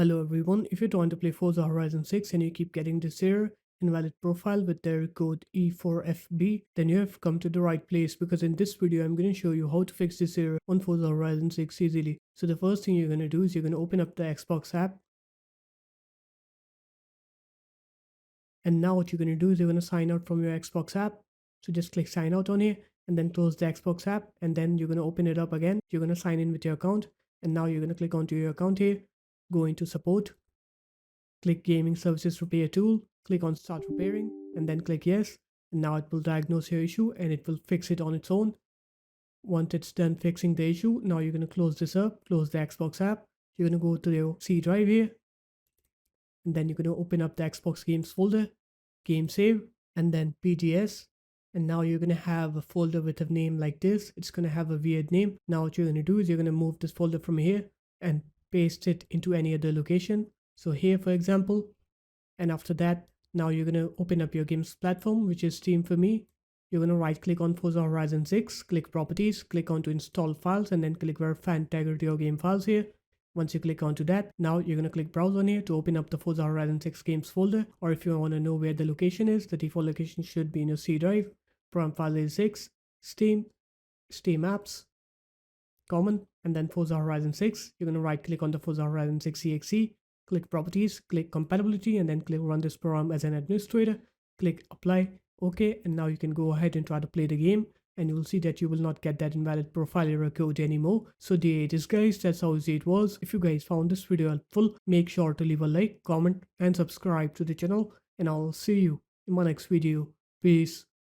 Hello everyone, if you're trying to play Forza Horizon 6 and you keep getting this error, invalid profile with their code E4FB, then you have come to the right place because in this video I'm going to show you how to fix this error on Forza Horizon 6 easily. So the first thing you're going to do is you're going to open up the Xbox app. And now what you're going to do is you're going to sign out from your Xbox app. So just click sign out on here and then close the Xbox app, and then you're going to open it up again. You're going to sign in with your account, and now you're going to click onto your account here, go into support. Click Gaming Services Repair Tool, click on Start Repairing, and then click Yes. And now it will diagnose your issue and it will fix it on its own. Once it's done fixing the issue, now you're going to close this up, close the Xbox app. You're going to go to your C drive here, and then you're going to open up the Xbox Games folder, Game Save, and then PGS. And now you're going to have a folder with a name like this. It's going to have a weird name. Now what you're going to do is you're going to move this folder from here and paste it into any other location. So here, for example, and after that, now you're going to open up your games platform, which is Steam for me. You're going to right click on Forza Horizon 6, click Properties, click on to Install Files, and then click Verify Integrity of Game Files here. Once you click onto that, now you're going to click Browse on here to open up the Forza Horizon 6 games folder, or if you want to know where the location is, the default location should be in your C drive. From file is 6, Steam, Steam Apps, Common, and then Forza Horizon 6. You're going to right click on the Forza Horizon 6 exe, click Properties, click Compatibility, and then click Run this program as an administrator. Click Apply, OK, and now you can go ahead and try to play the game, and you will see that you will not get that invalid profile error code anymore. So there it is guys, that's how easy it was. If you guys found this video helpful, make sure to leave a like, comment, and subscribe to the channel, and I'll see you in my next video. Peace.